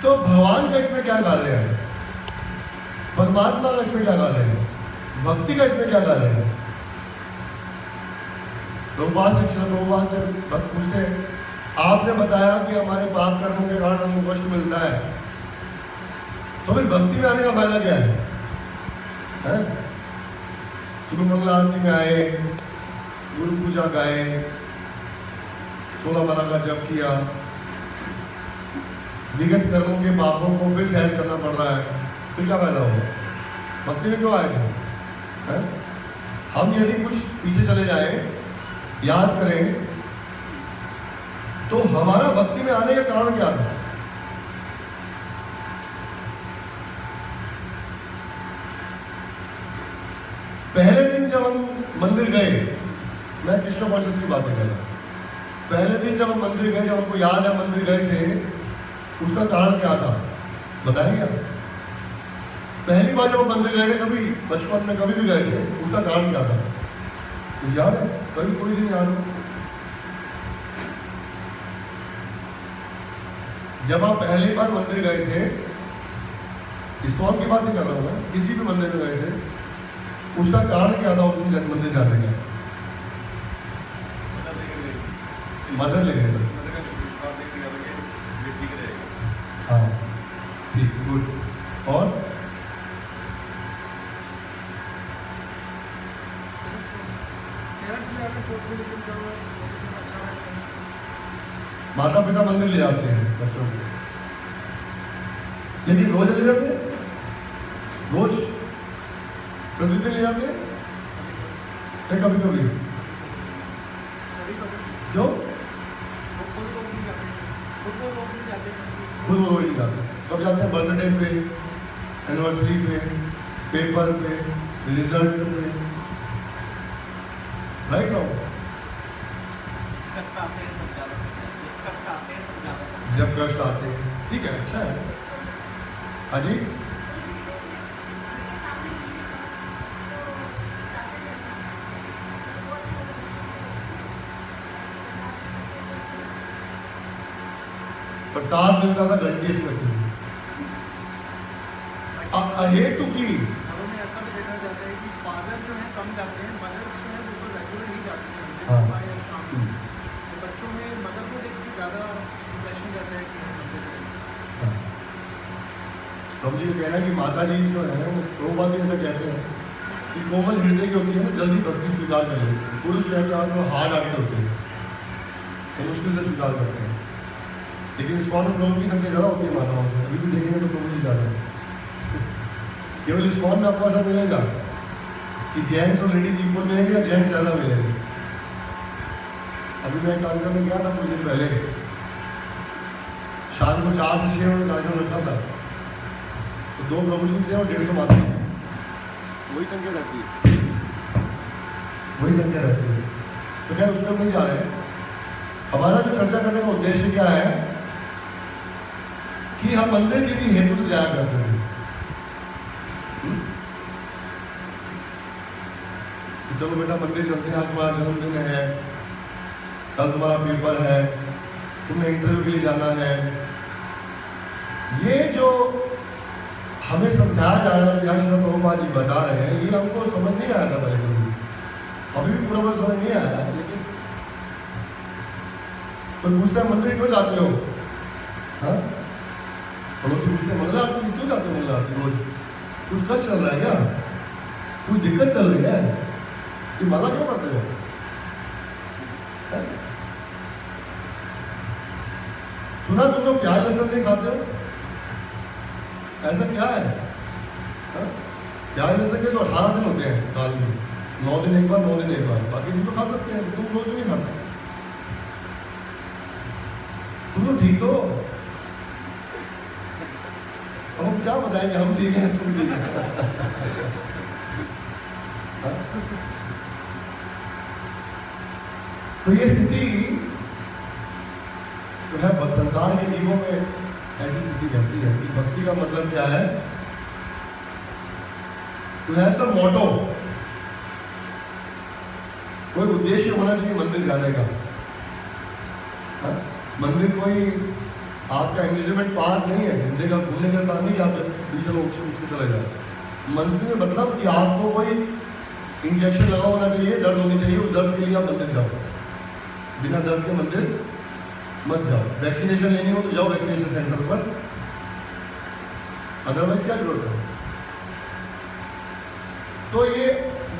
तो भगवान का इसमें क्या कार्य है, परमात्मा का इसमें क्या कार्य है, भक्ति का इसमें क्या कार्य है? प्रभुपाद से भक्त पूछते हैं, आपने बताया कि हमारे पाप कर्मों के कारण हमको कष्ट मिलता है, तो फिर भक्ति में आने का फायदा क्या है? सुबह मंगला आरती में आए, गुरु पूजा गाए, 16 माला का जप किया, विगत कर्मों के पापों को फिर सहन करना पड़ रहा है, फिर क्या फायदा होगा? भक्ति में क्यों आए थे? हम यदि कुछ पीछे चले जाए, याद करें, तो हमारा भक्ति में आने का कारण क्या था? पहले दिन जब हम मंदिर गए, मैं कृष्ण कॉन्शियस की बातें कर रहा हूं, पहले दिन जब हम मंदिर गए, जब हमको याद है मंदिर गए थे, उसका कारण क्या था बताएंगे आप? पहली बार जब हम मंदिर गए थे, कभी बचपन में कभी भी गए थे, उसका कारण क्या था कुछ याद है? कभी कोई दिन याद हो? जब आप पहली बार मंदिर गए थे, इस्कॉन की बात नहीं कर रहा हूं मैं, किसी भी मंदिर में गए थे, उसका कारण क्या था उस दिन मंदिर जाने का? मदद ले गए थे। हाँ ठीक, गुड। और माता पिता मंदिर ले जाते हैं बच्चों को, लेकिन रोज ले जाते हैं? रोज प्रतिदिन ले जाते हैं? कभी कभी क्यों? खुद वो रोज नहीं जाते। कब जाते हैं? बर्थडे पे, एनिवर्सरी पे, पेपर पे, रिजल्ट पे, राइट नो? जब कष्ट आते हैं, ठीक है, अच्छा है। हाँ जी, प्रसाद मिलता था घंटी से अहेतु की। घरों में ऐसा भी देखा जाता है कि फादर जो है कम जाते हैं, मदर्स जो है वो तो रेगुलर ही जाती हैं, हाँ। तो बच्चों में मदर को देख के ज़्यादा इंप्रेशन जाता है कि मंदिर जाएं। प्रभु जी कहना है कि माता जी जो है वो प्रभुपाद भी ऐसा कहते हैं कि कोमल हृदय की होती है ना, जल्दी भक्ति स्वीकार कर ले। पुरुष जो है जो हार्ड हार्टेड होते हैं तो मुश्किल से स्वीकार करते हैं, लेकिन इस्कॉन में प्रभु की संख्या ज़्यादा होती है माताओं से। अभी भी देखेंगे तो प्रभु जी ज़्यादा है। केवल इस्कॉन में आपको ऐसा मिलेगा कि जेंट्स और लेडीज इक्वल मिलेंगे या जेंट्स ज़्यादा मिलेंगे। अभी मैं कार्यक्रम में गया था कुछ दिन पहले, शाम को 4 से 6 बजे कार्यक्रम रखा था, तो 2 प्रभु जी थे और 150 माता जी, वही संख्या रहती है, वही संख्या रहती है। तो क्या उसमें हम नहीं जा रहे हैं। हमारा जो चर्चा करने का उद्देश्य क्या है कि हम मंदिर किसी हेतु से जाया करते हैं। चलो बेटा मंदिर चलते हैं, आज तुम्हारा जन्मदिन है, कल तुम्हारा पेपर है, तुमने इंटरव्यू के लिए जाना है। ये जो हमें समझाया जा रहा है, यहाँ श्री प्रभुपाद जी बता रहे हैं, ये हमको समझ नहीं आया था पहले कभी, अभी भी पूरा समझ नहीं आया। लेकिन तो पूछते हैं मंदिर क्यों जाते हो? हाँ, पड़ोसी पूछते हैं मंगला आरती क्यों जाते हो? मंगला आरती रोज कुछ कष्ट चल रहा है क्या? कुछ दिक्कत चल रही है कि माला क्यों करते हो? सुना तुम लोग प्याज लहसुन नहीं खाते हो, ऐसा क्या है? प्याज लहसुन के तो 18 दिन होते हैं साल में, 9 दिन एक बार, 9 दिन एक बार, बाकी दिन तो खा सकते हैं। तुम रोज नहीं खाते, तुम लोग ठीक हो? अब हम क्या बताएंगे, हम ठीक हैं तुम ठीक है। तो ये स्थिति जो है संसार के जीवों में ऐसी स्थिति रहती है कि भक्ति का मतलब क्या है? तो है सब मोटो, कोई उद्देश्य होना चाहिए मंदिर जाने का। मंदिर कोई आपका एम्यूजमेंट पार्क नहीं है, घूमने का स्थान नहीं कि आप बीच में उठ के चले जाए। मंदिर में मतलब कि आपको कोई इंजेक्शन लगा होना चाहिए, दर्द होनी चाहिए, उस दर्द के लिए आप मंदिर जाओ। बिना दर्द के मंदिर मत जाओ। वैक्सीनेशन लेनी हो तो जाओ वैक्सीनेशन सेंटर पर, अदरवाइज क्या जरूरत है। तो ये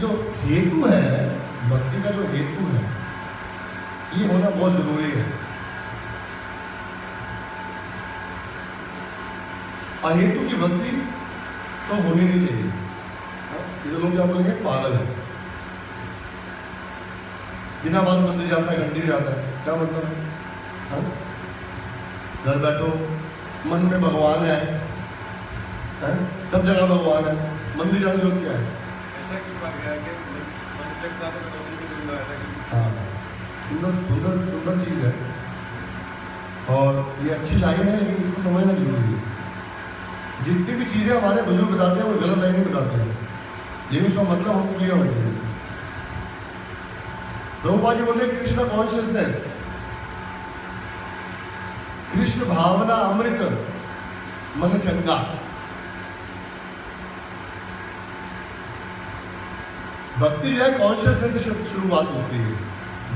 जो हेतु है, भक्ति का जो हेतु है, ये होना बहुत जरूरी है। अहेतु की भक्ति तो होनी नहीं चाहिए। ये लोग क्या बोलेंगे, पागल है, बिना बात मंदिर जाता है, घंटी जाता है, क्या मतलब है? हाँ? घर बैठो, मन में भगवान है, सब जगह भगवान है, मंदिर जाने जो क्या है? ऐसा क्यों कहा गया कि मन चंगा तो कटौती भी दूंगा, ऐसा क्यों? हाँ, सुंदर सुंदर सुंदर चीज़ है और ये अच्छी लाइन है, लेकिन इसको समझना जरूरी है। जितनी भी चीज़ें हमारे बुजुर्ग बताते हैं वो गलत लाइन में बताते हैं, लेकिन उसका मतलब हमको क्लियर होना चाहिए। प्रभुपाद जी बोलते हैं कृष्ण कॉन्शियसनेस, कृष्ण भावना अमृत मन चंगा। भक्ति जो है कॉन्शियसनेस से शुरुआत होती है,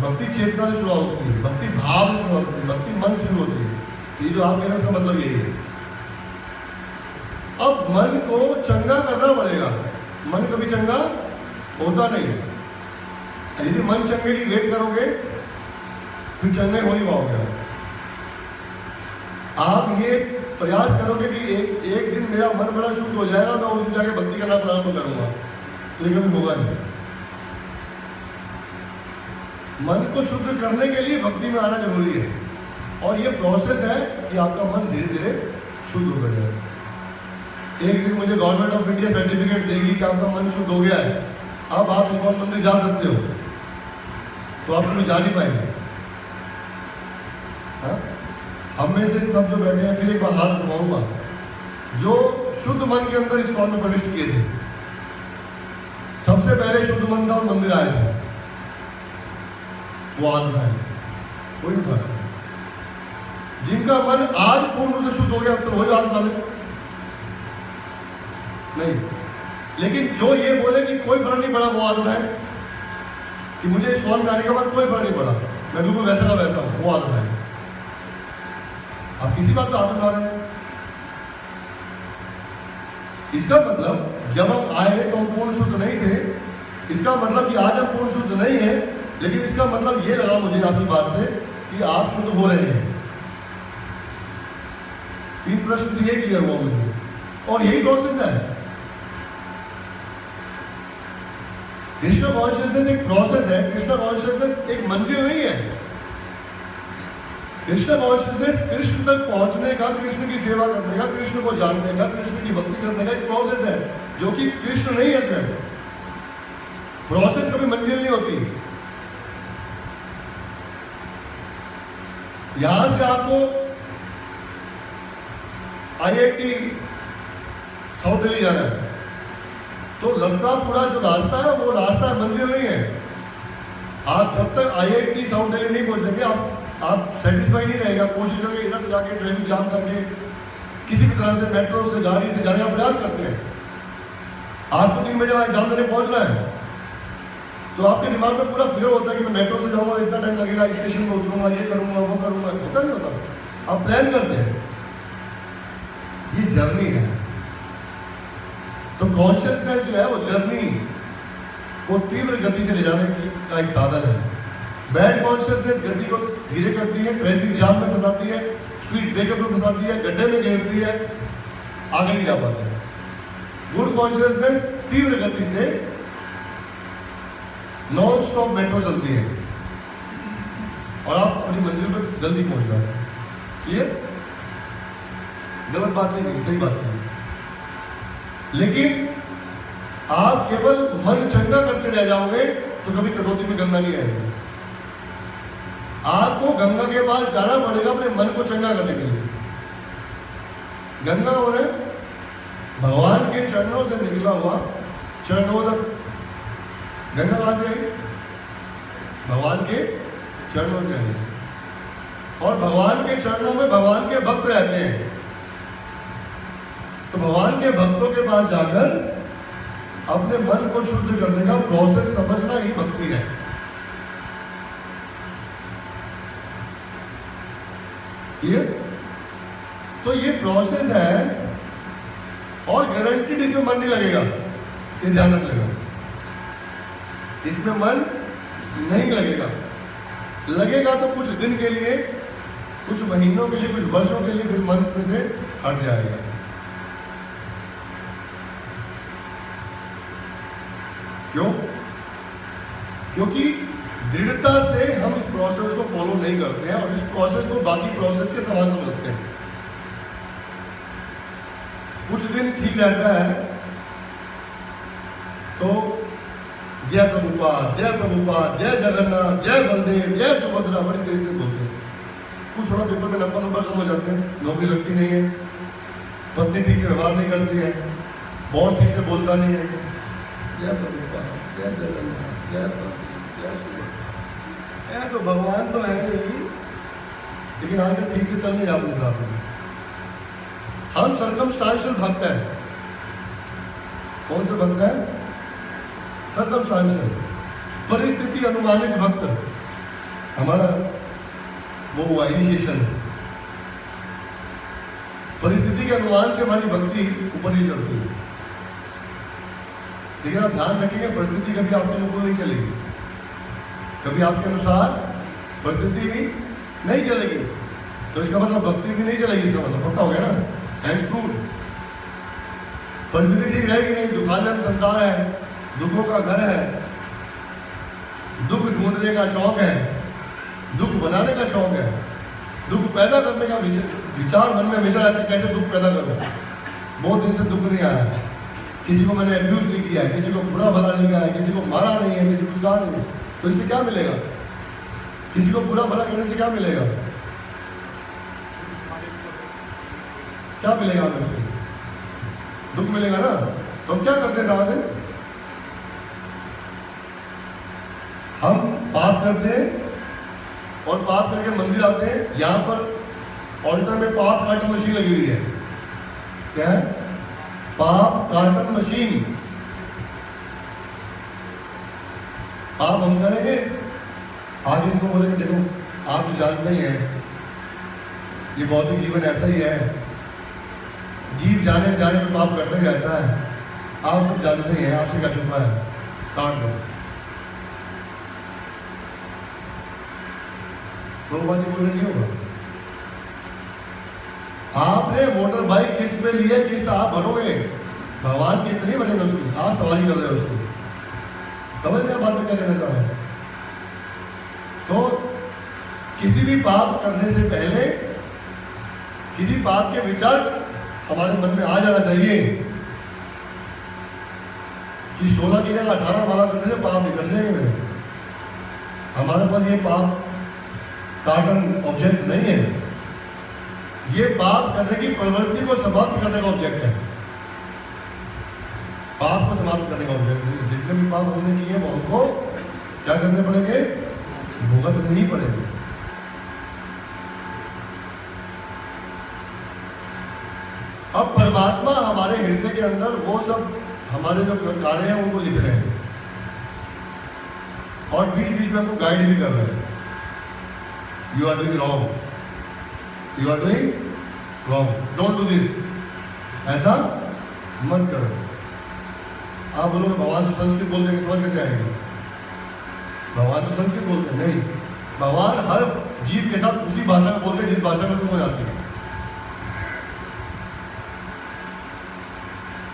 भक्ति चेतना से शुरुआत होती है, भक्ति भाव से शुरुआत होती है, भक्ति मन से शुरू होती है। ये जो आप कह रहे हैं उसका मतलब यही है। अब मन को चंगा करना पड़ेगा, मन कभी चंगा होता नहीं। यदि मन चंगे की वेट करोगे फिर चंगे हो नहीं पाओगे। आप ये प्रयास करोगे कि एक दिन मेरा मन बड़ा शुद्ध हो जाएगा, मैं उस दिन जाके भक्ति करना प्रारंभ करूंगा, तो ये कभी होगा नहीं। मन को शुद्ध करने के लिए भक्ति में आना जरूरी है और ये प्रोसेस है कि आपका मन धीरे धीरे शुद्ध हो जाए। एक दिन मुझे गवर्नमेंट ऑफ इंडिया सर्टिफिकेट देगी कि आपका मन शुद्ध हो गया है, अब आप इस्कॉन मंदिर जा सकते हो, तो आप उसमें जा नहीं पाएंगे। हाँ? हम में से सब जो बैठे हैं, फिर एक बार हाथ उठाऊंगा, जो शुद्ध मन के अंदर इस्कॉन में प्रविष्ट किए थे, सबसे पहले शुद्ध मन था और मंदिर आए थे, वो आज है कोई उठा। जिनका मन आज पूर्ण रूप से शुद्ध हो गया, तो वही हाथ उठा ले नहीं। लेकिन जो ये बोले कि कोई फर्क नहीं पड़ा, वो हाथ उठाए कि मुझे इस कॉल में आने के बाद कोई फर्क नहीं पड़ा, मैं बिल्कुल वैसा का वैसा हूं, वो हाथ उठाए। आप किसी बात का हाथ उठा रहे हैं, इसका मतलब जब हम आए तो हम पूर्ण शुद्ध नहीं थे। इसका मतलब कि आज हम पूर्ण शुद्ध नहीं है, लेकिन इसका मतलब ये लगा मुझे आपकी बात से कि आप शुद्ध हो रहे हैं। 3 प्रश्न से ये क्लियर हुआ मुझे, और यही प्रोसेस है। कृष्ण कॉन्शियसनेस एक प्रोसेस है, कृष्ण कॉन्शियसनेस एक मंजिल नहीं है। कृष्ण कॉन्शियसनेस कृष्ण तक पहुंचने का, कृष्ण की सेवा करने का, कृष्ण को जानने का, कृष्ण की भक्ति करने का एक प्रोसेस है, जो कि कृष्ण नहीं है स्वयं। प्रोसेस कभी मंजिल नहीं होती। यहां से आपको IIT साउथ दिल्ली जाना है, तो रास्ता पूरा जो रास्ता है वो रास्ता मंजिल नहीं है। आप जब तक IIT साउथ दिल्ली नहीं पहुंचेंगे, आप सेटिस्फाई नहीं रहेंगे। आप कोशिश करेंगे इधर से जाके ट्रैफिक जाम करके किसी भी तरह से मेट्रो से, गाड़ी से जाने का प्रयास करते हैं। आपको 3 बजे एग्जाम देने पहुंचना है, तो आपके दिमाग में पूरा फ्लो होता है कि मैं मेट्रो से जाऊंगा, इतना टाइम लगेगा, स्टेशन पर उतरूंगा, ये करूंगा, वो करूंगा। होता नहीं होता, आप प्लान करते हैं। ये जर्नी है। तो कॉन्शियसनेस जो है वो जर्नी को तीव्र गति से ले जाने का एक साधन है। बैड कॉन्शियसनेस गति को धीरे करती है, ट्रैफिक जाम में फंसाती है, स्पीड ब्रेकर में फंसाती है, गड्ढे में गिरती है, आगे नहीं जा पाते। गुड कॉन्शियसनेस तीव्र गति से नॉन स्टॉप मेट्रो चलती है और आप अपनी मंजिल पर जल्दी पहुंच जाते हैं। क्लियर? गलत बात नहीं, सही बात नहीं। लेकिन आप केवल मन चंगा करते रह जाओगे तो कभी कटौती में गंगा नहीं आएगी। आपको गंगा के पास जाना पड़ेगा अपने मन को चंगा करने के लिए। गंगा और भगवान के चरणों से निकला हुआ चरणोदक। गंगा कहां से आई? भगवान के चरणों से आई। और भगवान के चरणों में भगवान के भक्त रहते हैं। तो भगवान के भक्तों के पास जाकर अपने मन को शुद्ध करने का प्रोसेस समझना ही भक्ति है। ये तो ये प्रोसेस है, और गारंटीड इसमें मन नहीं लगेगा, ये ध्यान रख लेगा। इसमें मन नहीं लगेगा, लगेगा तो कुछ दिन के लिए, कुछ महीनों के लिए, कुछ वर्षों के लिए, फिर मन इसमें से हट जाएगा। क्यों? क्योंकि दृढ़ता से हम इस प्रोसेस को फॉलो नहीं करते हैं और इस प्रोसेस को बाकी प्रोसेस के समान समझते हैं। कुछ दिन ठीक रहता है तो जय प्रभुपाद, जय प्रभुपाद, जय जगन्नाथ, जय बलदेव, जय सुभद्रा बड़ी तेज से बोलते हैं। कुछ थोड़ा पेपर में नंबर कम हो जाते हैं, नौकरी लगती नहीं है, पत्नी ठीक से व्यवहार नहीं करती है, बॉस ठीक से बोलता नहीं है, जय प्रभुपाद, जय जगन्नाथ, जय बलदेव, जय सुभद्रा। तो भगवान तो है नहीं, लेकिन आगे ठीक से चल नहीं रहा अपने साथ में। हम सर्कमस्टांशियल भक्त हैं। कौन से भक्त हैं? सर्कमस्टांशियल, परिस्थिति अनुमानित भक्त। हमारा वो हुआ इनिशिएशन, परिस्थिति के अनुमान से हमारी भक्ति ऊपर नहीं चलती। लेकिन आप ध्यान रखेंगे, परिस्थिति कभी आपके अनुकूल नहीं चलेगी, कभी आपके अनुसार परिस्थिति नहीं चलेगी। तो इसका मतलब भक्ति भी नहीं चलेगी, इसका मतलब पक्का हो गया ना, हैंड्स प्रूव। परिस्थिति ठीक रहेगी नहीं, दुखालय संसार है, दुखों का घर है, दुख ढूंढने का शौक है, दुख बनाने का शौक है, दुख पैदा करने का विचार मन में हमेशा रहता है, कैसे दुख पैदा करूं। बहुत दिन से दुख नहीं आया, किसी को मैंने अब्यूज नहीं किया है, किसी को बुरा भला नहीं किया है, किसी को मारा नहीं है, किसी को कुछ कहा नहीं है, तो इससे क्या मिलेगा? किसी को बुरा भला करने से क्या मिलेगा? क्या मिलेगा हमें उससे? दुख मिलेगा ना। तो क्या करते हैं सारा दिन? हम पाप करते हैं और पाप करके मंदिर आते हैं। यहां पर ऑल्टर में पाप काटन मशीन लगी हुई है। क्या है? पाप काटन मशीन। पाप हम करेंगे, आगे इनको बोलेंगे देखो आप तो जानते ही हैं ये भौतिक जीवन ऐसा ही है, जीव जाने जाने में पाप करता ही रहता है, आप सब जानते ही हैं, आपसे क्या छुपा है, काट दो। प्रभुपाद जी बोल रहे नहीं होगा। आपने मोटर बाइक किस्त पे ली है, किस्त आप भरोगे, भगवान किस्त नहीं भरेंगे उसकी, आप सवारी कर रहे हो उसको। समझ रहे बात में क्या कहना चाह रहे हैं? तो किसी भी पाप करने से पहले किसी पाप के विचार हमारे मन में आ जाना चाहिए कि 16 की जगह 18 वाला करने से पाप निकल जाएंगे मेरे। हमारे पास ये पाप कार्टन ऑब्जेक्ट नहीं है, ये पाप करने की प्रवृत्ति को समाप्त करने का ऑब्जेक्ट है, पाप को समाप्त करने का ऑब्जेक्ट नहीं। जितने भी पाप हमने किए वो हमको क्या करने पड़ेंगे? भुगतने ही पड़ेंगे। अब परमात्मा हमारे हृदय के अंदर वो सब हमारे जो कार्य हैं उनको लिख रहे हैं और बीच बीच में हमको गाइड भी कर रहे हैं। You are doing wrong, you are doing wrong, don't do this, ऐसा मत करो। आप बोलोगे भगवान तो संस्कृत बोलते हैं, समझ कैसे आएगी? भगवान तो संस्कृत बोलते हैं नहीं, भगवान हर जीव के साथ उसी भाषा में बोलते हैं जिस भाषा में समझ आती है,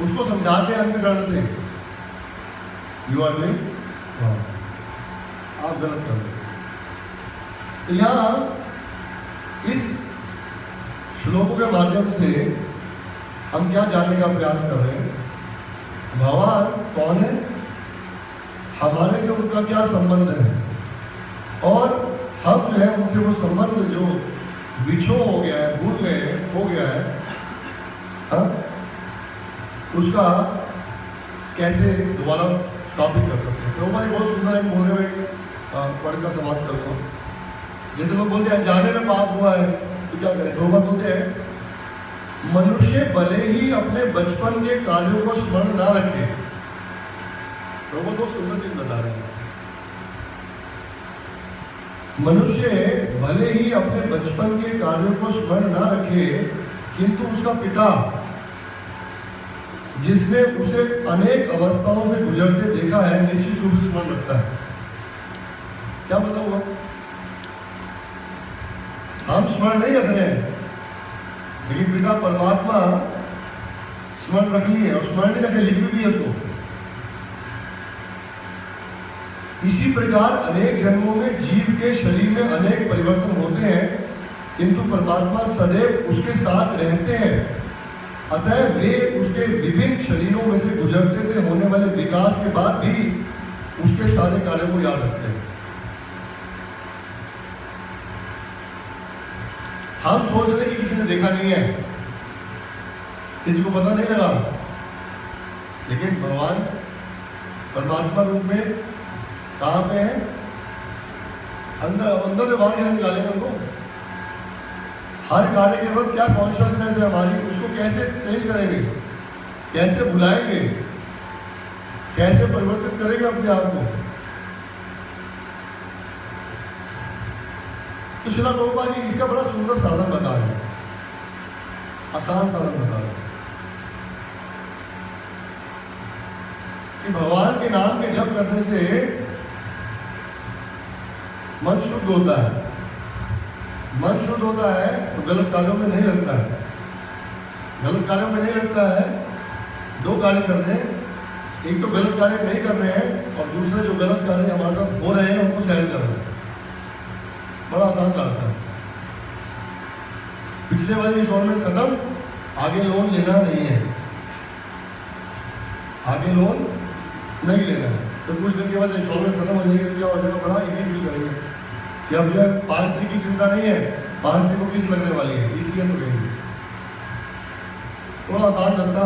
उसको समझाते हैं अंतकरण से। यू आर डूइंग रॉन्ग, आप गलत कर रहे हो। तो यहाँ इस श्लोकों के माध्यम से हम क्या जानने का प्रयास कर रहे हैं? भगवान कौन है, हमारे से उनका क्या संबंध है, और हम जो है उनसे वो संबंध जो बिछो हो गया है, भूल गए, हो गया है, हाँ, उसका कैसे दोबारा स्थापित कर सकते हैं। तो भाई बहुत सुंदर एक बोलने में पढ़कर समाप्त करूँगा। जैसे लोग बोलते हैं अनजाने में पाप हुआ है तो क्या करें, तौबा बोलते हैं। मनुष्य भले ही अपने बचपन के कार्यों को स्मरण ना रखे, प्रभु को सुंदर चीज बता रहे हैं। मनुष्य भले ही अपने बचपन के कार्यों को स्मरण ना रखे, किंतु उसका पिता जिसने उसे अनेक अवस्थाओं से गुजरते देखा है निश्चित रूप से स्मरण रखता है। क्या मतलब हुआ? हम स्मरण नहीं रख रहे हैं, लेकिन पिता परमात्मा स्मरण रख लिए, और स्मरण नहीं रखे, लिख भी दिए उसको। इसी प्रकार अनेक जन्मों में जीव के शरीर में अनेक परिवर्तन होते हैं, किंतु परमात्मा सदैव उसके साथ रहते हैं। अतः वे उसके विभिन्न शरीरों में से गुजरते से होने वाले विकास के बाद भी उसके सारे कार्यों को याद रखते हैं। हम सोच रहे कि किसी ने देखा नहीं है, किसी को पता नहीं लगा, लेकिन भगवान परमात्मा रूप में कहाँ पे है? अंदर से बाहर कैसे निकालेंगे उनको? हर कार्य के वक्त क्या कॉन्शियसनेस है हमारी, उसको कैसे चेंज करेंगे, कैसे भुलाएंगे, कैसे परिवर्तित करेंगे अपने आप को? तो श्रील प्रभुपाद जी इसका बड़ा सुंदर साधन बता रहे हैं, आसान साधन बता रहे हैं कि भगवान के नाम के जप करने से मन शुद्ध होता है। मन शुद्ध होता है तो गलत कार्यों में नहीं लगता है। गलत कार्यों में नहीं लगता है, दो कार्य कर रहे हैं, एक तो गलत कार्य नहीं कर रहे हैं, और दूसरे जो गलत कार्य हमारे साथ हो रहे हैं उनको सहन कर रहे हैं। बड़ा आसान रास्ता है। पिछले वाली इंस्टॉलमेंट खत्म, आगे लोन लेना नहीं है, आगे लोन नहीं लेना है। तो कुछ दिन के बाद इंस्टॉलमेंट खत्म हो जाएगी तो क्या हो जाएगा? बड़ा इजी फील करेंगे कि अब जो है 5 दिन की चिंता नहीं है, 5 दिन को किस लगने वाली है, ECS हो गई। थोड़ा आसान रास्ता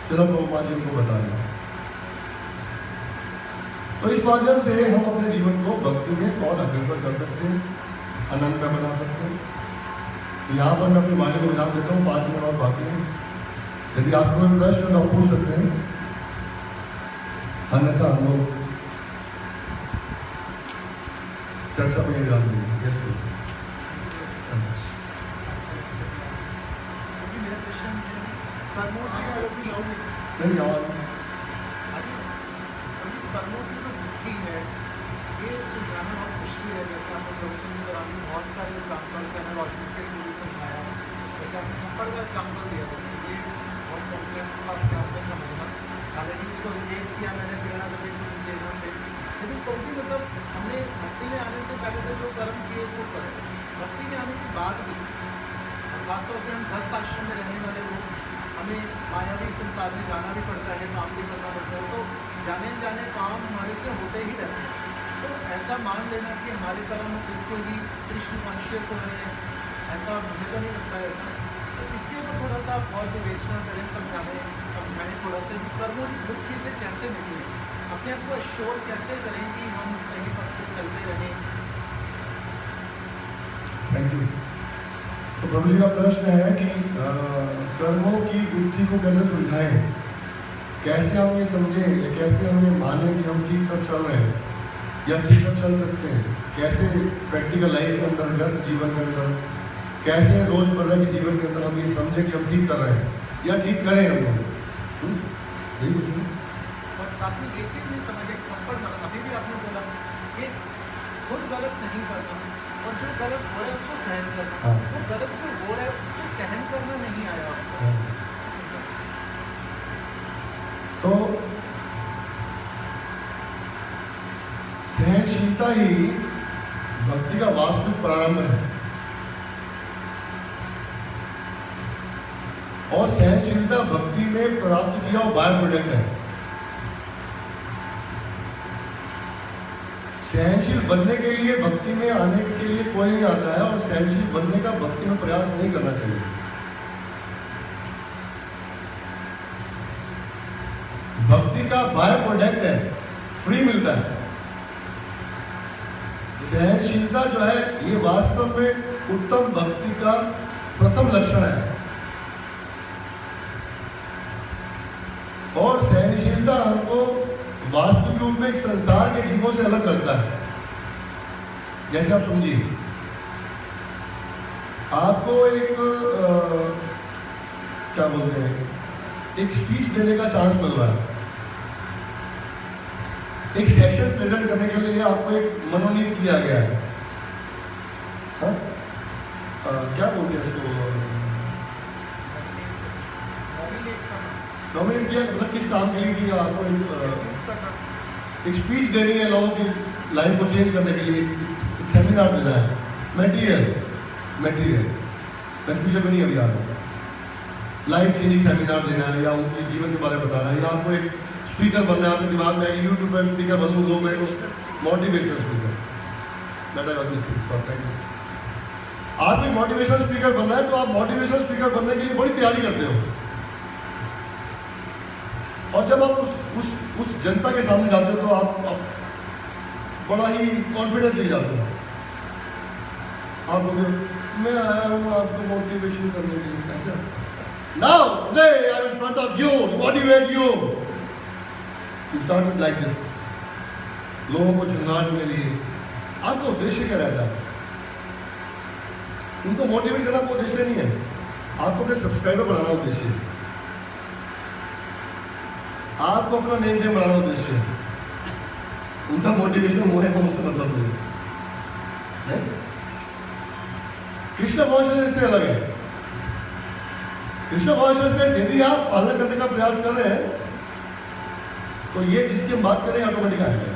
चलो प्रभुपाद जी उनको बता रहे हैं। तो इस माध्यम से हम अपने जीवन को भक्ति में और अग्रसर कर सकते हैं, आनंद में बना सकते हैं। तो यहाँ पर मैं अपनी वाणी को विराम देता हूँ, 5 मिनट और बाकी है। यदि आपको कोई प्रश्न तो आप पूछ सकते हैं, अन्यथा हम लोग चर्चा में विराम देंगे। मेरा क्वेश्चन नहीं आवाज कर्मों की जो बुद्धि है ये सुलझाना बहुत मुश्किल है। जैसे आपने प्रवचन के दौरान बहुत सारे एग्जाम्पल्स एनालॉजीज के थ्रू समझाया, जैसे आपने थप्पड़ का एग्जाम्पल दिया, जैसे ये बहुत कॉम्प्लेक्स था अपने आप में समझना, हालांकि इसको रिलेट किया मैंने प्रेरणा देवी सुनचेना से, लेकिन तो भी मतलब हमने भक्ति में आने से पहले तो जो कर्म किए उसको करें, भक्ति में आने के बाद भी, खासतौर पर हम 10 आश्रम में रहने वाले लोग, हमें मायावी संसार में जाना भी पड़ता है, काम भी करना पड़ता है, तो जाने जाने काम हमारे से होते ही रहते हैं। तो ऐसा मान लेना कि हमारे कर्म बिल्कुल ही कृष्ण कॉन्शियस हो रहे हैं, ऐसा मुझे तो नहीं लगता है ऐसा। तो इसके ऊपर थोड़ा सा और विवेचना करें, समझाएं थोड़ा सा कर्मों की बुद्धि से कैसे निकले, अपने आप को अश्योर कैसे करें कि हम सही पथ पर चलते रहें। Thank you. तो प्रभु जी का प्रश्न है कि कर्मों की बुद्धि को कैसे सुलझाएं, कैसे हम ये समझें या कैसे हम ये मानें कि हम ठीक कब चल रहे हैं या ठीक कब चल सकते हैं, कैसे प्रैक्टिकल लाइफ के अंदर, व्यस्त जीवन के अंदर, कैसे रोजमर्रा के जीवन के अंदर हम ये समझें कि हम ठीक कर रहे हैं या ठीक करें हम लोग। यही पूछना। और साथ में ये चीज़ नहीं समझे, थप्पड़ मारना, अभी भी आपने बोला कि खुद गलत नहीं करना और जो गलत हो रहा है उसको सहन करना। हाँ। वो गलत जो हो रहा है उसको सहन करना नहीं आया आपको। तो सहनशीलता ही भक्ति का वास्तविक प्रारंभ है, और सहनशीलता भक्ति में प्राप्त किया हुआ बाय प्रोडक्ट है। सहनशील बनने के लिए, भक्ति में आने के लिए कोई नहीं आता है, और सहनशील बनने का भक्ति में प्रयास नहीं करना चाहिए। भक्ति का बाय प्रोडक्ट है, फ्री मिलता है। सहनशीलता जो है ये वास्तव में उत्तम भक्ति का प्रथम लक्षण है। और सहनशीलता हमको वास्तविक रूप में एक संसार के जीवों से अलग करता है। जैसे आप समझिए, आपको एक क्या बोलते हैं, एक स्पीच देने का चांस मिल रहा है, एक सेशन प्रेजेंट करने के लिए आपको एक मनोनीत किया गया है। हाँ? क्या बोलते हैं इसको, नॉमिनेट किया, मतलब किस काम के लिए किया? आपको एक स्पीच देनी है, लोगों की लाइफ को चेंज करने के लिए एक सेमिनार देना है, मटेरियल स्पीचर भी नहीं अभी आपको लाइफ चेंजिंग सेमिनार देना है, या उनके जीवन के बारे में बताना है, या आपको एक स्पीकर बनना है। आपके दिमाग में आएगी यूट्यूब पर स्पीकर बनूँ, लोग मेरे को मोटिवेशनल स्पीकर, आप एक मोटिवेशनल स्पीकर बनना है, तो आप मोटिवेशनल स्पीकर बनने के लिए बड़ी तैयारी करते हो। और जब आप उस जनता के सामने जाते हो तो आप बड़ा ही कॉन्फिडेंस ले जाते हो। आप बोलते हो मैं आया हूँ आपको मोटिवेशन करने के लिए, ऐसा। Now today I am in front of you to motivate you. You start with like this. लोगों को झुंझाने के लिए आपका उद्देश्य क्या रहता है? उनको मोटिवेट करना कोई उद्देश्य नहीं है, आपको अपने सब्सक्राइबर बढ़ाना उद्देश्य है, आपको अपना नेम फेम बढ़ाना उद्देश्य है। उनका मोटिवेशन वो है, उससे मतलब नहीं। कृष्ण कॉन्शियसनेस से अलग है। कृष्ण कॉन्शियसनेस यदि आप पालन करने का प्रयास कर रहे हैं तो ये जिसकी हम बात करें ऑटोमेटिक आएगा।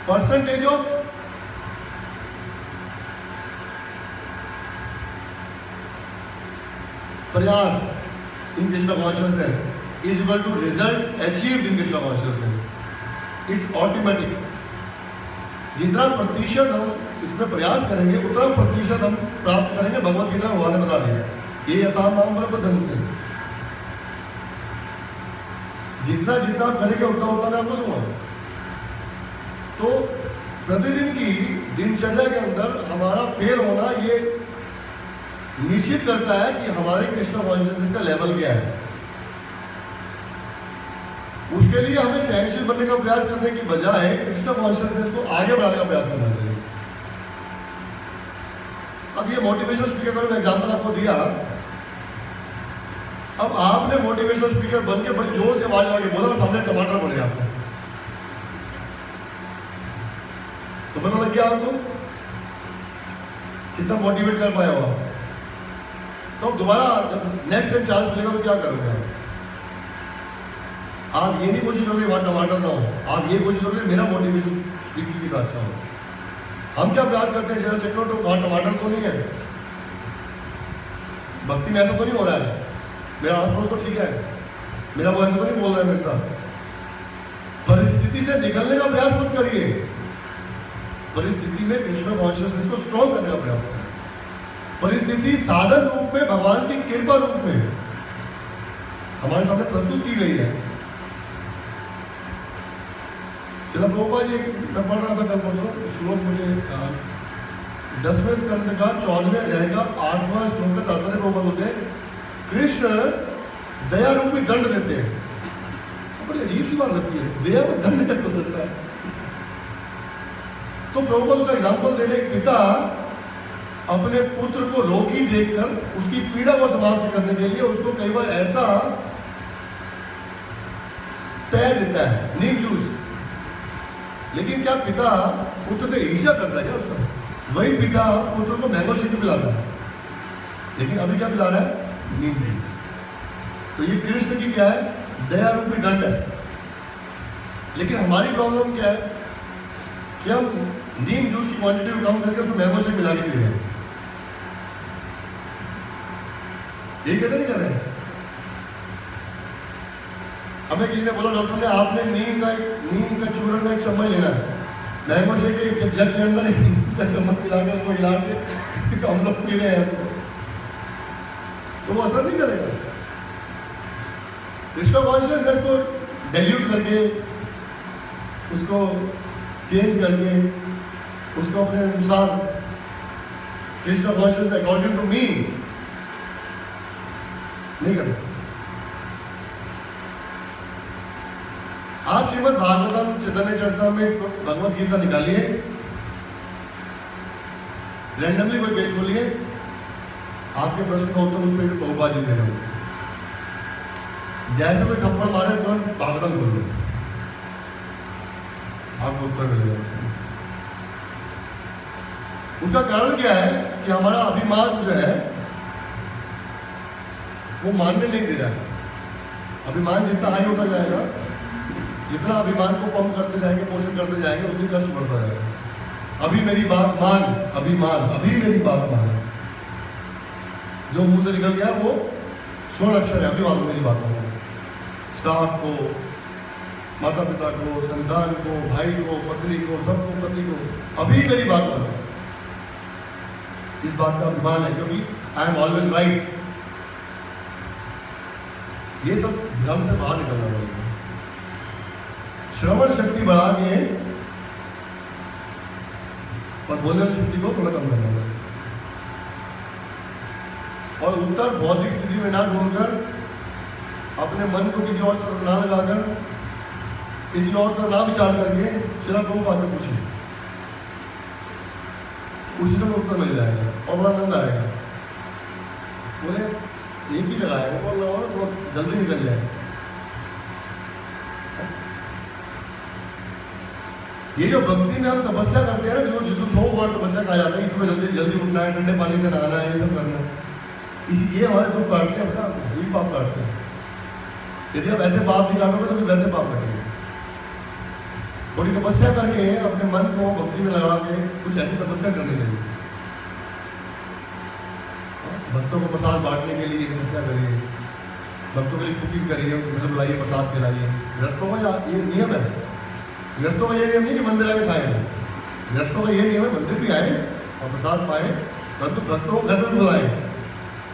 परसेंटेज ऑफ प्रयास in Krishna consciousness is equal to result achieved in Krishna consciousness. It's automatic. जितना प्रतिशत हम इसमें प्रयास करेंगे उतना प्रतिशत हम प्राप्त करेंगे। भगवत गीता में भगवान ने बता दिया, ये यथामाम बदलते, जितना जितना आप करेंगे उतना उतना मैं आपको दूंगा। तो प्रतिदिन की दिनचर्या के अंदर हमारा फेल होना ये निश्चित करता है कि हमारे कृष्ण कॉन्शियसनेस का लेवल क्या है। उसके लिए हमें सहनशील बनने का प्रयास करने की बजाय कृष्ण कॉन्शियसनेस को आगे बढ़ाने का प्रयास करना चाहिए। अब ये मोटिवेशनल स्पीकर का एग्जांपल आपको दिया। अब आपने मोटिवेशनल स्पीकर बन के बड़ी जोर से आवाज लगा के बोला और सामने टमाटर पड़े आपको, तो पता लग गया आपको कितना मोटिवेट कर पाया हुआ। तो अब दोबारा जब नेक्स्ट टाइम चांस मिलेगा तो क्या करोगे आप ये नहीं कोशिश करोगे वहाँ टमाटर ना हो, आप ये कोशिश करोगे मेरा मोटिवेशन स्पीकर कितना अच्छा हो। हम क्या प्रयास करते हैं, जरा चेक करो तो वहाँ टमाटर तो नहीं है, भक्ति में ऐसा तो नहीं हो रहा है, मेरा आस पड़ोस तो ठीक है, मेरा वो ऐसा तो नहीं बोल रहा है मेरे साथ। परिस्थिति से निकलने का प्रयास मत करिए, परिस्थिति में कृष्ण कॉन्शियसनेस को स्ट्रॉन्ग करने का प्रयास करें। परिस्थिति साधन रूप में भगवान की कृपा रूप में हमारे सामने प्रस्तुत की गई है। श्रील प्रभुपाद जी, मैं पढ़ रहा था कल परसों श्लोक, मुझे 10वें स्कंद का 14वें अध्याय का 8वां श्लोक का तात्पर्य प्रभुपाद बोलते हैं, कृष्ण दया रूपी दंड देते हैं। बड़ी अजीब सी बात लगती है, दया में दंड कैसे हो सकता है? तो प्रभुपाद उसका एग्जाम्पल देने, एक पिता अपने पुत्र को रोगी देखकर उसकी पीड़ा को समाप्त करने के लिए उसको कई बार ऐसा पेय देता है, नीम जूस। लेकिन क्या पिता पुत्र से ईर्ष्या करता है क्या उसका? वही पिता पुत्र को मैंगो शेक पिलाता है, लेकिन अभी क्या पिला रहा है? नीम जूस। तो ये कृष्ण की क्या है? दया रूपी दंड है। लेकिन हमारी प्रॉब्लम क्या है कि हम नीम जूस की क्वांटिटी को कम करके उसमें मैंगो शेक मिला के पी रहे हैं। ये कहते नहीं कर रहे हैं। हमें किसी ने बोला डॉक्टर ने आपने नीम का चूर्ण का एक चम्मच लेना है, मैंगो शेक के जग के अंदर एक चम्मच मिला के उसको हिला के तो हम लोग पी रहे हैं उसको, तो वो असर नहीं करेगा। कृष्ण कॉन्शियसनेस को डाइल्यूट करके उसको चेंज करके उसको अपने अनुसार Krishna conscious according to me नहीं कर सकते। आप श्रीमद् भागवतम चैतन्य चरितमृत भगवत गीता निकालिए, रैंडमली कोई पेज खोलिए, आपके प्रश्न का उत्तर उस पर प्रभुपाद जी दे रहे होंगे। जैसे कोई थप्पड़ मारे तुरंत भागवतम खोल लो, आपको उत्तर मिलेगा उसमें। उसका कारण क्या है कि हमारा अभिमान जो है वो मानने नहीं दे रहा है। अभिमान जितना हाई होता जाएगा, जितना अभिमान को पंप करते जाएंगे, पोषण करते जाएंगे, उतनी कष्ट बढ़ता जाएगा। अभी मेरी बात मान, अभिमान, अभी मेरी बात मान, जो मुंह से निकल गया वो स्वर्ण अक्षर है, अभी मान मेरी बात मान। स्टाफ को, माता पिता को, संतान को, भाई को, पत्नी को, सबको, पति को, अभी मेरी बात मानो। इस बात का अभिमान है क्योंकि आई एम ऑलवेज राइट। ये सब भ्रम से बाहर निकलना पड़ेगा। श्रवण शक्ति बढ़ा के और बोलने वाली शक्ति को थोड़ा कम करना पड़ेगा। और उत्तर भौतिक स्थिति में ना ढूंढकर अपने मन को किसी और से ना लगाकर, किसी और का ना विचार करके श्रीला प्रभुपाद से पूछिए, उसी समय उत्तर मिल जाएगा और बड़ा आनंद आएगा। बोले एक ही जगह है, बोल रहा हो ना, तो जल्दी निकल जाए। ये जो भक्ति में हम तपस्या करते हैं ना, जो जिसको 100 बार तपस्या कहा जाता है, इसमें जल्दी जल्दी उठना है, ठंडे पानी से नहाना है, ये सब करना है, ये हमारे दुख काटते हैं, बता यही पाप काटते हैं। यदि आप ऐसे पाप नहीं काटोगे तो फिर वैसे पाप कटेंगे। थोड़ी तपस्या करके अपने मन को भक्ति में लगा के कुछ ऐसी तपस्या करनी चाहिए। भक्तों को प्रसाद बांटने के लिए तपस्या करिए, भक्तों के लिए कुकिंग करिए, घर बुलाइए, प्रसाद खिलाइए। गृहस्थों का ये नियम है। गृहस्थों का ये नियम नहीं कि मंदिर आए खाए, गृहस्थों का ये नियम है मंदिर भी आए और प्रसाद पाए, परंतु भक्तों को घर पर बुलाएं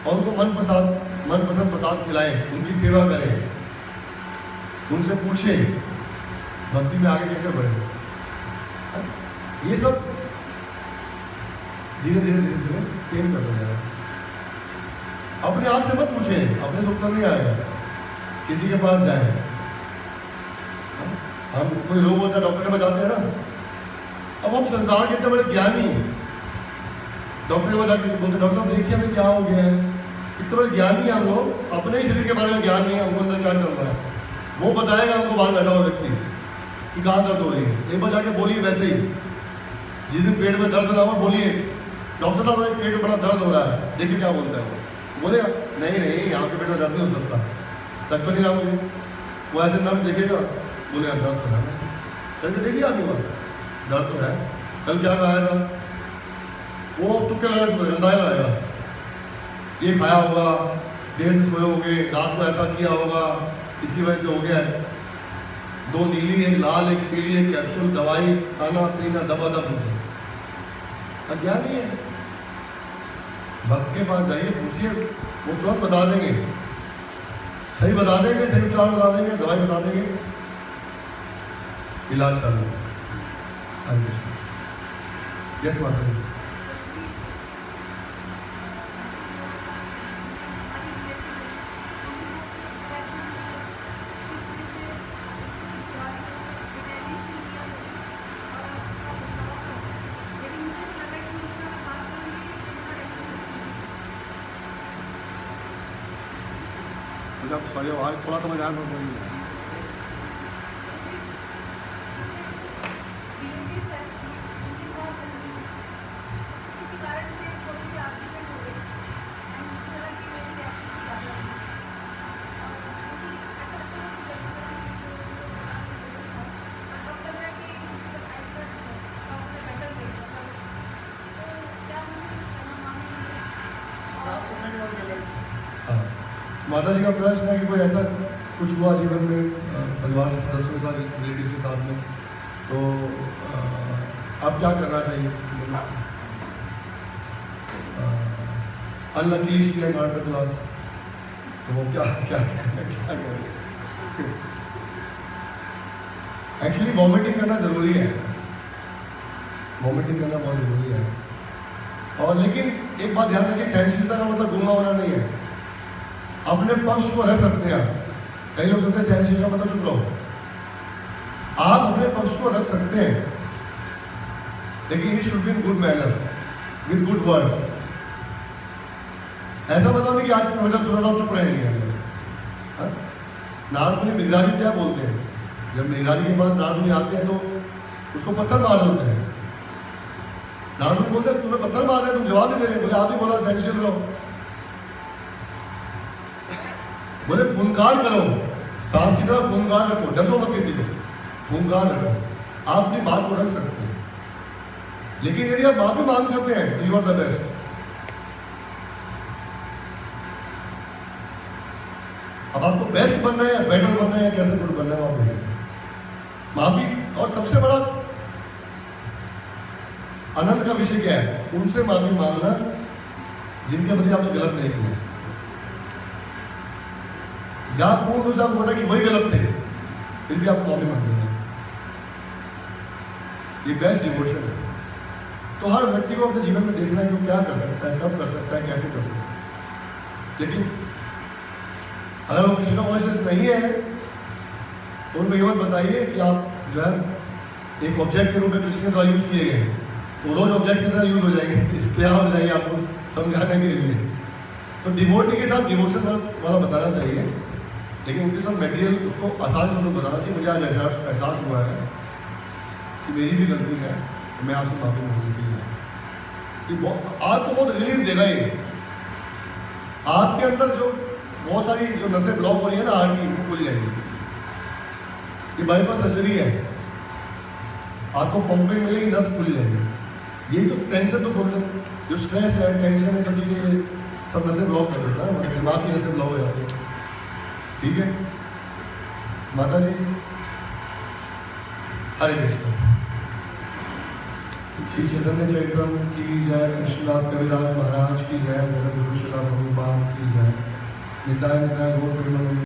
और उनको मनपसंद प्रसाद खिलाएं, उनकी सेवा करें, उनसे पूछें भक्ति में आगे कैसे बढ़े। ये सब धीरे धीरे चेंज करता जाएगा। अपने आप से मत पूछें, अपने से उत्तर नहीं आएगा, किसी के पास जाए। हम कोई रोग होता है डॉक्टर के पास जाते हैं ना, अब हम संसार के इतने बड़े ज्ञानी, डॉक्टर के पास जाके बोलते डॉक्टर साहब देखिए हमें क्या हो गया है। इतने बड़े ज्ञानी हैं हम लोग, अपने ही शरीर के बारे में ज्ञान नहीं है, हमको अंदर क्या चल रहा है वो बताएगा हमको बाहर बैठा हुआ व्यक्ति कि कहाँ दर्द हो रही है। एक बार जाके बोलिए वैसे ही, जिस दिन पेट में दर्द ना हो बोलिए डॉक्टर साहब मेरे पेट में बड़ा दर्द हो रहा है, देखिए क्या बोलता है वो। बोलेगा नहीं नहीं यहाँ पे पेट में दर्द नहीं हो सकता, तक तो नहीं रहा मुझे। वो ऐसे नर्स देखेगा, बोलेगा दर्द तो है, कल देखिए आपके पास दर्द तो है, कल क्या खाया था, वो तुक्के लगा से अंदाजा लगाएगा, ये खाया होगा, देर से सोए होगे, रात को ऐसा किया होगा, इसकी वजह से हो गया है। 2 नीली, 1 लाल, 1 पीली, 1 कैप्सूल, दवाई खाना पीना दबादब हो गया। अज्ञानी है। भक्त के पास जाइए, पूछिए, वो तुरंत बता देंगे, सही बता देंगे, सही उपचार बता देंगे, दवाई बता देंगे, इलाज चालू। यस माता जी। सॉरी आवाज थोड़ा सा मजाक हो गई। माता जी का प्रश्न है कि कोई ऐसा कुछ हुआ जीवन में परिवार के सदस्यों के साथ, रिलेटिव के साथ में, तो आप क्या करना चाहिए? Unluckily she I not the class, तो वो क्या क्या एक्चुअली वॉमिटिंग करना ज़रूरी है। वॉमिटिंग करना बहुत ज़रूरी है। और लेकिन एक बात ध्यान रखिए, सहनशीलता का मतलब गूंगा होना नहीं है। अपने पक्ष को रख सकते हैं आप। कई लोग सोचते हैं सहनशील का मतलब चुप रहो। आप अपने पक्ष को रख सकते हैं, लेकिन it should be in good manner with good words. ऐसा मतलब नहीं कि आज प्रवचन सुना था चुप रहेंगे। नारद मुनि मृगराज क्या बोलते हैं, जब मृगराज के पास नारद मुनि आते हैं तो उसको पत्थर मार होते हैं। नारद मुनि बोलते हैं तुम्हें पत्थर मार रहे, तुम जवाब नहीं दे रहे। बोले आप ही बोला सहनशील रहो। बोले फुनकार करो, सांप की तरह फुनकार रखो, डसो मत किसी को, फुनकार रखो। आप अपनी बात को रख सकते हैं, लेकिन यदि आप माफी मांग सकते हैं तो यू आर द बेस्ट। अब आपको बेस्ट बनना है या बेटर बनना है या कैसे गुड बनना है वो आप देखिए। माफी, और सबसे बड़ा आनंद का विषय क्या है, उनसे माफी मांगना जिनके प्रति आपने गलत नहीं किया। जहां पूर्ण रूप से आपको पता कि वही गलत थे, फिर भी आपको माफी मांगनी है, ये बेस्ट डिवोशन है। तो हर व्यक्ति को अपने जीवन में देखना है कि वो क्या कर सकता है, कब कर सकता है, कैसे कर सकता है। लेकिन अगर वो कृष्ण कॉन्शियस नहीं है तो उनको ये मत बताइए कि आप जो है एक ऑब्जेक्ट के रूप में कृष्ण के द्वारा यूज किए गए, वो रोज ऑब्जेक्ट की तरह यूज हो जाएंगे, क्या हो जाएंगे आपको समझाने के लिए। तो डिवोटी के साथ डिवोशन वाला बताना चाहिए, लेकिन उनके साथ मटेरियल उसको आसान से लोग बताना चाहिए। मुझे आज एहसास हुआ है कि मेरी भी गलती है, तो मैं आपसे माफी मांगने के लिए कि आपको बहुत रिलीफ देगा ये। आपके अंदर जो बहुत सारी जो नसें ब्लॉक हो रही है ना हार्ट की, वो खुल जाएगी। ये बाईपास सर्जरी है, आपको पंपिंग मिलेगी, नस खुल जाएगी। यही तो टेंशन तो खोल दें, जो स्ट्रेस है, टेंशन है, सब चीज़ें सब नसें ब्लॉक कर देता है, मतलब दिमाग की नसें ब्लॉक हो जाती है। ठीक है माता जी, हरे कृष्ण। श्री चैतन्य चरितम की जय, कृष्णदास कविराज महाराज की जय, जगत गुरु श्रीला प्रभुपाद की जय। निताय निताय गौर प्रेमानंद।